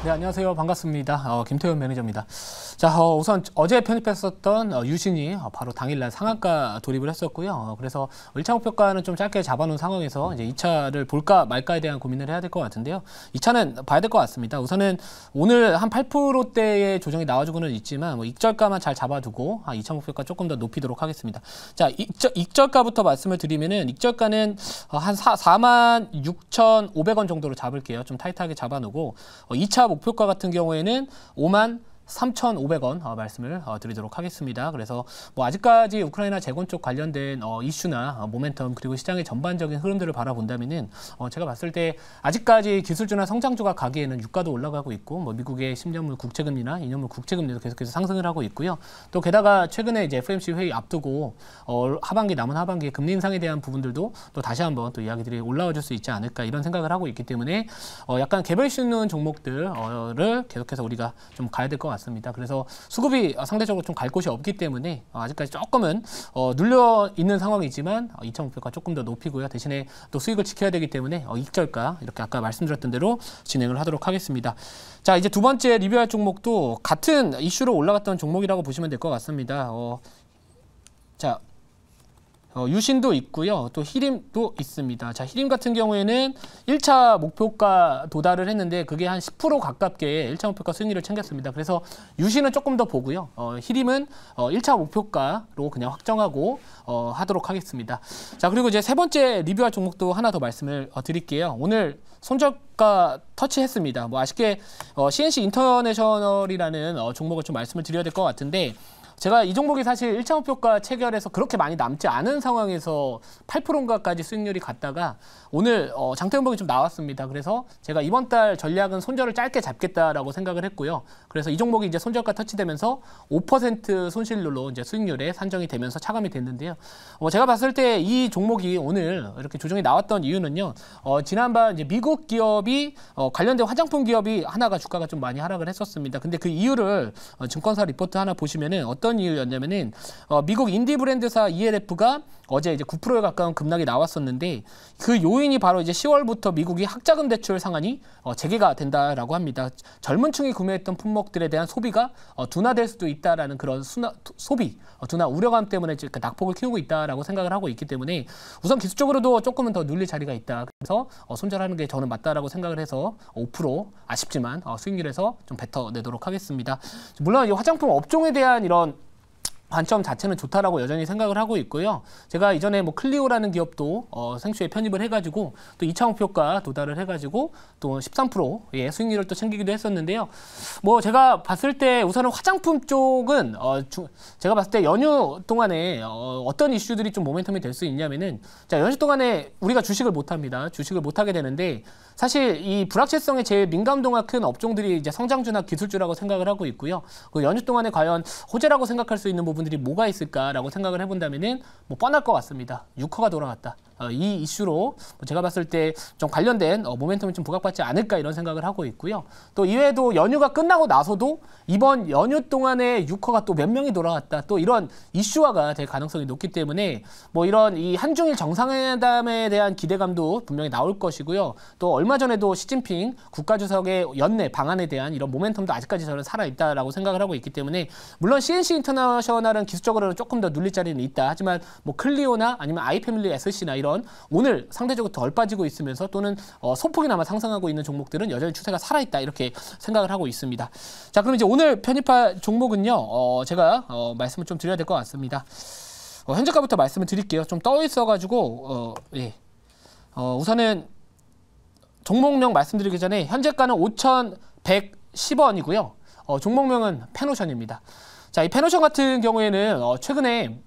네, 안녕하세요. 반갑습니다. 김태현 매니저입니다. 자, 우선 어제 편입했었던 유신이 바로 당일날 상한가 돌입을 했었고요. 그래서 1차 목표가는 좀 짧게 잡아놓은 상황에서 이제 2차를 볼까 말까에 대한 고민을 해야 될 것 같은데요. 2차는 봐야 될 것 같습니다. 우선은 오늘 한 8%대의 조정이 나와주고는 있지만 익절가만 잘 잡아두고 2차 목표가 조금 더 높이도록 하겠습니다. 자, 익절가부터 말씀을 드리면은 익절가는 한 46,500원 정도로 잡을게요. 좀 타이트하게 잡아놓고 2차 목표가 같은 경우에는 53,500원 말씀을 드리도록 하겠습니다. 그래서 아직까지 우크라이나 재건 쪽 관련된 이슈나 모멘텀 그리고 시장의 전반적인 흐름들을 바라본다면은 제가 봤을 때 아직까지 기술주나 성장주가 가기에는 유가도 올라가고 있고 미국의 10년물 국채금리나 2년물 국채금리도 계속해서 상승을 하고 있고요. 또 게다가 최근에 이제 FOMC 회의 앞두고 남은 하반기에 금리 인상에 대한 부분들도 또 다시 한번 또 이야기들이 올라와 줄 수 있지 않을까 이런 생각을 하고 있기 때문에 약간 개별 이슈 있는 종목들을 계속해서 우리가 좀 가야 될 것 같습니다. 그래서 수급이 상대적으로 좀 갈 곳이 없기 때문에 아직까지 조금은 눌려 있는 상황이지만 2차 목표가 조금 더 높이고요. 대신에 또 수익을 지켜야 되기 때문에 익절가 이렇게 아까 말씀드렸던 대로 진행을 하도록 하겠습니다. 자, 이제 두 번째 리뷰할 종목도 같은 이슈로 올라갔던 종목이라고 보시면 될 것 같습니다. 자. 유신도 있고요. 또 히림도 있습니다. 자, 히림 같은 경우에는 1차 목표가 도달을 했는데 그게 한 10% 가깝게 1차 목표가 수익률을 챙겼습니다. 그래서 유신은 조금 더 보고요. 히림은 1차 목표가로 그냥 확정하고 하도록 하겠습니다. 자, 그리고 이제 세 번째 리뷰할 종목도 하나 더 말씀을 드릴게요. 오늘 손절가 터치했습니다. 아쉽게 CNC 인터내셔널이라는 종목을 좀 말씀을 드려야 될 것 같은데 제가 이 종목이 사실 1차 목표가 체결해서 그렇게 많이 남지 않은 상황에서 8%인가까지 수익률이 갔다가 오늘 장대음봉이 좀 나왔습니다. 그래서 제가 이번 달 전략은 손절을 짧게 잡겠다라고 생각을 했고요. 그래서 이 종목이 이제 손절가 터치되면서 5% 손실률로 이제 수익률에 산정이 되면서 차감이 됐는데요. 제가 봤을 때 이 종목이 오늘 이렇게 조정이 나왔던 이유는요. 지난번 이제 미국 기업이 관련된 화장품 기업이 하나가 주가가 좀 많이 하락을 했었습니다. 근데 그 이유를 증권사 리포트 하나 보시면은 어떤 이유였냐면은 미국 인디 브랜드사 ELF가 어제 이제 9%에 가까운 급락이 나왔었는데 그 요인이 바로 이제 10월부터 미국이 학자금 대출 상한이 재개가 된다라고 합니다. 젊은 층이 구매했던 품목들에 대한 소비가 둔화될 수도 있다라는 그런 둔화 우려감 때문에 낙폭을 키우고 있다라고 생각을 하고 있기 때문에 우선 기술적으로도 조금은 더 눌릴 자리가 있다. 그래서 손절하는 게 저는 맞다라고 생각을 해서 5% 아쉽지만 수익률에서 좀 뱉어내도록 하겠습니다. 물론 이 화장품 업종에 대한 이런 관점 자체는 좋다라고 여전히 생각을 하고 있고요. 제가 이전에 클리오라는 기업도 생수에 편입을 해가지고 또 2차 목표가 도달을 해가지고 또 13%의 수익률을 또 챙기기도 했었는데요. 제가 봤을 때 우선은 화장품 쪽은 제가 봤을 때 연휴 동안에 어떤 이슈들이 좀 모멘텀이 될 수 있냐면은 자, 연휴 동안에 우리가 주식을 못 합니다. 주식을 못 하게 되는데 사실 이 불확실성에 제일 민감도가 큰 업종들이 이제 성장주나 기술주라고 생각을 하고 있고요. 그 연휴 동안에 과연 호재라고 생각할 수 있는 부분들이 뭐가 있을까라고 생각을 해본다면은 뻔할 것 같습니다. 유커가 돌아갔다. 이 이슈로 제가 봤을 때 좀 관련된 모멘텀이 좀 부각받지 않을까 이런 생각을 하고 있고요. 또 이외에도 연휴가 끝나고 나서도 이번 연휴 동안에 유커가 또 몇 명이 돌아왔다. 또 이런 이슈화가 될 가능성이 높기 때문에 이런 이 한중일 정상회담에 대한 기대감도 분명히 나올 것이고요. 또 얼마 전에도 시진핑 국가주석의 연내 방안에 대한 이런 모멘텀도 아직까지 저는 살아있다라고 생각을 하고 있기 때문에 물론 CNC 인터내셔널은 기술적으로는 조금 더 눌릴 자리는 있다. 하지만 클리오나 아니면 아이패밀리 SC나 이런 오늘 상대적으로 덜 빠지고 있으면서 또는 소폭이나마 상승하고 있는 종목들은 여전히 추세가 살아있다 이렇게 생각을 하고 있습니다. 자, 그럼 이제 오늘 편입할 종목은요. 제가 말씀을 좀 드려야 될 것 같습니다. 현재가부터 말씀을 드릴게요. 좀 떠 있어가지고 우선은 종목명 말씀드리기 전에 현재가는 5,110원이고요. 종목명은 페노션입니다. 자, 이 페노션 같은 경우에는 최근에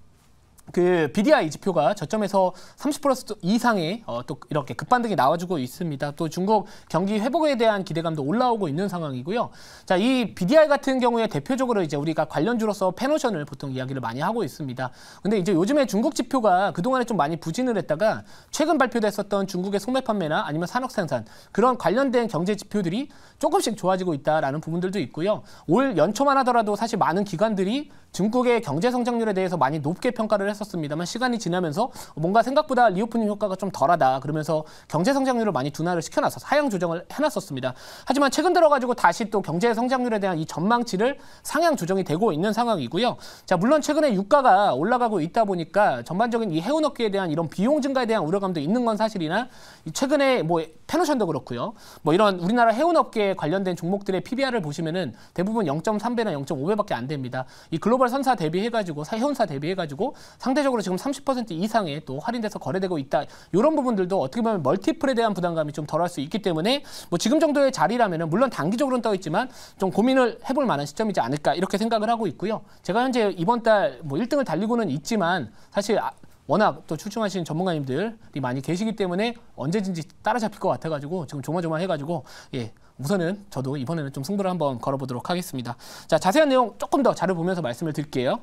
그 BDI 지표가 저점에서 30% 이상의 또 이렇게 급반등이 나와주고 있습니다. 또 중국 경기 회복에 대한 기대감도 올라오고 있는 상황이고요. 자, 이 BDI 같은 경우에 대표적으로 이제 우리가 관련주로서 페노션을 보통 이야기를 많이 하고 있습니다. 근데 이제 요즘에 중국 지표가 그동안에 좀 많이 부진을 했다가 최근 발표됐었던 중국의 소매 판매나 아니면 산업 생산 그런 관련된 경제 지표들이 조금씩 좋아지고 있다라는 부분들도 있고요. 올 연초만 하더라도 사실 많은 기관들이 중국의 경제 성장률에 대해서 많이 높게 평가를 했었습니다만 시간이 지나면서 뭔가 생각보다 리오프닝 효과가 좀 덜하다. 그러면서 경제 성장률을 많이 둔화를 시켜놨어 하향 조정을 해놨었습니다. 하지만 최근 들어가지고 다시 또 경제 성장률에 대한 이 전망치를 상향 조정이 되고 있는 상황이고요. 자, 물론 최근에 유가가 올라가고 있다 보니까 전반적인 이 해운업계에 대한 이런 비용 증가에 대한 우려감도 있는 건 사실이나 최근에 뭐 페노션도 그렇고요. 뭐 이런 우리나라 해운업계에 관련된 종목들의 PBR을 보시면은 대부분 0.3배나 0.5배밖에 안 됩니다. 이 글로벌 선사 대비해가지고 해운사 대비해가지고 상대적으로 지금 30% 이상의 또 할인돼서 거래되고 있다. 이런 부분들도 어떻게 보면 멀티플에 대한 부담감이 좀 덜할 수 있기 때문에 뭐 지금 정도의 자리라면은 물론 단기적으로는 떠 있지만 좀 고민을 해볼 만한 시점이지 않을까 이렇게 생각을 하고 있고요. 제가 현재 이번 달 뭐 1등을 달리고는 있지만 사실 워낙 또 출중하신 전문가님들이 많이 계시기 때문에 언제든지 따라잡힐 것 같아가지고 지금 조마조마해가지고 예. 우선은 저도 이번에는 좀 승부를 한번 걸어보도록 하겠습니다. 자, 자세한 내용 조금 더 자료 보면서 말씀을 드릴게요.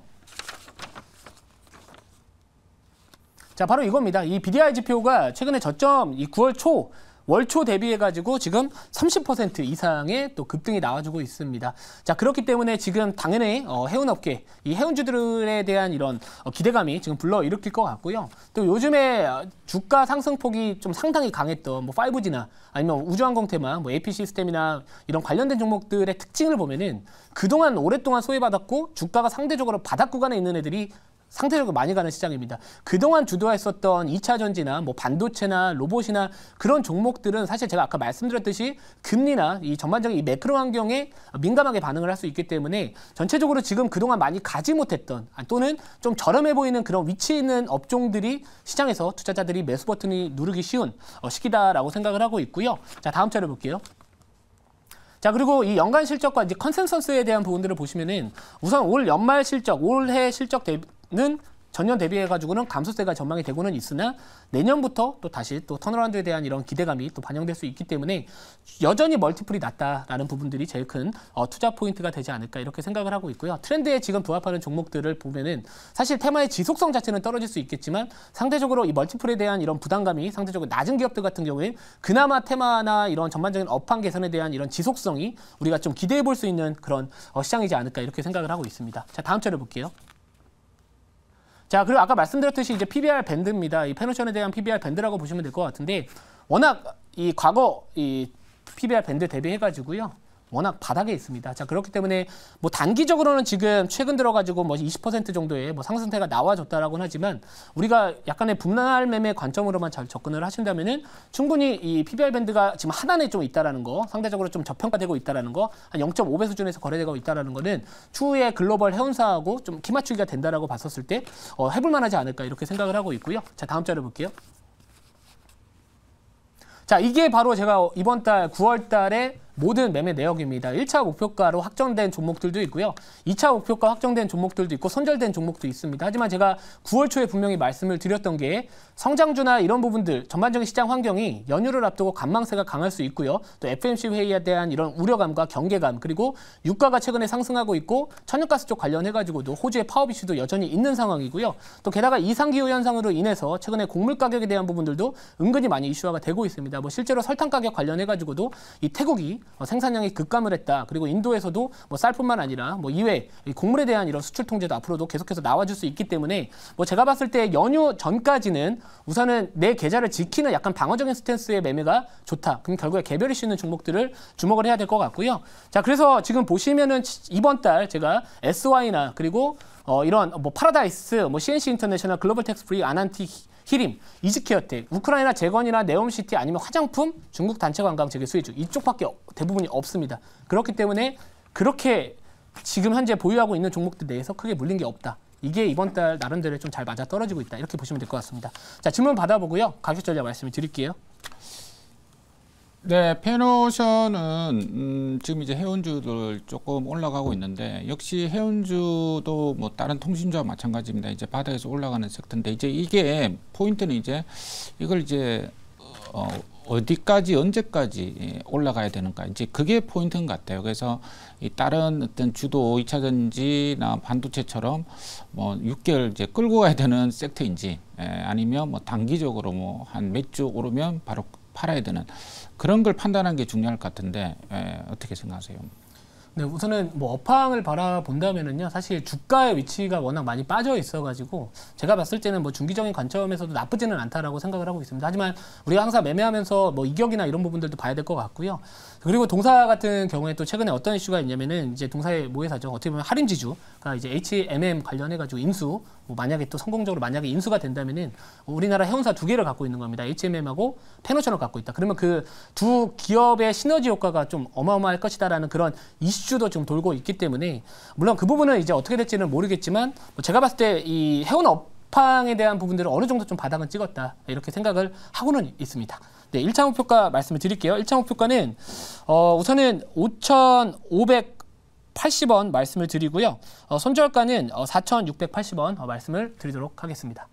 자, 바로 이겁니다. 이 BDI 지표가 최근에 저점 이 9월 초 월초 대비해가지고 지금 30% 이상의 또 급등이 나와주고 있습니다. 자, 그렇기 때문에 지금 당연히 해운업계, 이 해운주들에 대한 이런 기대감이 지금 불러일으킬 것 같고요. 또 요즘에 주가 상승폭이 좀 상당히 강했던 뭐 5G나 아니면 우주항공 테마, 뭐 AP 시스템이나 이런 관련된 종목들의 특징을 보면은 그동안 오랫동안 소외받았고 주가가 상대적으로 바닥 구간에 있는 애들이 상대적으로 많이 가는 시장입니다. 그동안 주도했었던 2차 전지나 뭐 반도체나 로봇이나 그런 종목들은 사실 제가 아까 말씀드렸듯이 금리나 이 전반적인 이 매크로 환경에 민감하게 반응을 할 수 있기 때문에 전체적으로 지금 그동안 많이 가지 못했던 또는 좀 저렴해 보이는 그런 위치에 있는 업종들이 시장에서 투자자들이 매수 버튼이 누르기 쉬운 시기다라고 생각을 하고 있고요. 자, 다음 차례 볼게요. 자, 그리고 이 연간 실적과 이제 컨센서스에 대한 부분들을 보시면은 우선 올 연말 실적, 올해 실적 는 전년 대비해가지고는 감소세가 전망이 되고는 있으나 내년부터 또 다시 또 턴어라운드에 대한 이런 기대감이 또 반영될 수 있기 때문에 여전히 멀티플이 낮다라는 부분들이 제일 큰 투자 포인트가 되지 않을까 이렇게 생각을 하고 있고요. 트렌드에 지금 부합하는 종목들을 보면은 사실 테마의 지속성 자체는 떨어질 수 있겠지만 상대적으로 이 멀티플에 대한 이런 부담감이 상대적으로 낮은 기업들 같은 경우에 그나마 테마나 이런 전반적인 업황 개선에 대한 이런 지속성이 우리가 좀 기대해 볼 수 있는 그런 시장이지 않을까 이렇게 생각을 하고 있습니다. 자, 다음 차례 볼게요. 자, 그리고 아까 말씀드렸듯이 이제 PBR 밴드입니다. 이 페노션에 대한 PBR 밴드라고 보시면 될 것 같은데 워낙 이 과거 이 PBR 밴드 대비해가지고요. 워낙 바닥에 있습니다. 자, 그렇기 때문에 뭐 단기적으로는 지금 최근 들어가지고 뭐 20% 정도의 뭐 상승세가 나와줬다라고는 하지만 우리가 약간의 분할 매매 관점으로만 잘 접근을 하신다면은 충분히 이 PBR 밴드가 지금 하단에 좀 있다라는 거, 상대적으로 좀 저평가되고 있다라는 거, 한 0.5배 수준에서 거래되고 있다라는 거는 추후에 글로벌 해운사하고 좀 기맞추기가 된다라고 봤었을 때 해볼 만하지 않을까 이렇게 생각을 하고 있고요. 자, 다음 자료 볼게요. 자, 이게 바로 제가 이번 달 9월 달에 모든 매매 내역입니다. 1차 목표가로 확정된 종목들도 있고요. 2차 목표가 확정된 종목들도 있고 손절된 종목도 있습니다. 하지만 제가 9월 초에 분명히 말씀을 드렸던 게 성장주나 이런 부분들 전반적인 시장 환경이 연휴를 앞두고 관망세가 강할 수 있고요. 또 FOMC 회의에 대한 이런 우려감과 경계감 그리고 유가가 최근에 상승하고 있고 천연가스 쪽 관련해가지고도 호주의 파업 이슈도 여전히 있는 상황이고요. 또 게다가 이상기후 현상으로 인해서 최근에 곡물 가격에 대한 부분들도 은근히 많이 이슈화가 되고 있습니다. 뭐 실제로 설탕 가격 관련해가지고도 이 태국이 생산량이 급감을 했다. 그리고 인도에서도 뭐 쌀뿐만 아니라 뭐 이외 곡물에 대한 이런 수출 통제도 앞으로도 계속해서 나와줄 수 있기 때문에 뭐 제가 봤을 때 연휴 전까지는 우선은 내 계좌를 지키는 약간 방어적인 스탠스의 매매가 좋다. 그럼 결국에 개별 이슈 있는 종목들을 주목을 해야 될 것 같고요. 자, 그래서 지금 보시면은 이번 달 제가 SY나 그리고 이런 뭐 파라다이스, 뭐 CNC 인터내셔널, 글로벌 텍스 프리, 아난티 히림, 이즈케어텍, 우크라이나 재건이나 네옴시티 아니면 화장품, 중국 단체 관광 재개 수혜주 이쪽밖에 대부분이 없습니다. 그렇기 때문에 그렇게 지금 현재 보유하고 있는 종목들 내에서 크게 물린 게 없다. 이게 이번 달 나름대로 좀 잘 맞아 떨어지고 있다. 이렇게 보시면 될 것 같습니다. 자, 질문 받아보고요. 가격 전략 말씀을 드릴게요. 네, 페노션은 지금 이제 해운주들 조금 올라가고 있는데 역시 해운주도 뭐 다른 통신주와 마찬가지입니다. 이제 바닥에서 올라가는 섹터인데 이제 이게 포인트는 이제 이걸 이제 어디까지 언제까지 올라가야 되는가 이제 그게 포인트인 것 같아요. 그래서 이 다른 어떤 주도 2차 전지나 반도체처럼 뭐 6개월 이제 끌고 가야 되는 섹터인지 아니면 뭐 단기적으로 뭐 한 몇 주 오르면 바로 팔아야 되는 그런 걸 판단하는 게 중요할 것 같은데 어떻게 생각하세요? 네, 우선은 뭐 업황을 바라본다면은요, 사실 주가의 위치가 워낙 많이 빠져 있어가지고 제가 봤을 때는 뭐 중기적인 관점에서도 나쁘지는 않다라고 생각을 하고 있습니다. 하지만 우리가 항상 매매하면서 뭐 이격이나 이런 부분들도 봐야 될 것 같고요. 그리고 동사 같은 경우에 또 최근에 어떤 이슈가 있냐면은 이제 동사의 모회사죠. 어떻게 보면 하림지주가 이제 HMM 관련해가지고 인수, 뭐 만약에 또 성공적으로 만약에 인수가 된다면은 우리나라 해운사 두 개를 갖고 있는 겁니다. HMM하고 페노천을 갖고 있다. 그러면 그 두 기업의 시너지 효과가 좀 어마어마할 것이다라는 그런 이슈도 좀 돌고 있기 때문에 물론 그 부분은 이제 어떻게 될지는 모르겠지만 뭐 제가 봤을 때 이 해운 업황에 대한 부분들은 어느 정도 좀 바닥은 찍었다 이렇게 생각을 하고는 있습니다. 네, 1차 목표가 말씀을 드릴게요. 1차 목표가는 우선은 5,580원 말씀을 드리고요. 손절가는 4,680원 말씀을 드리도록 하겠습니다.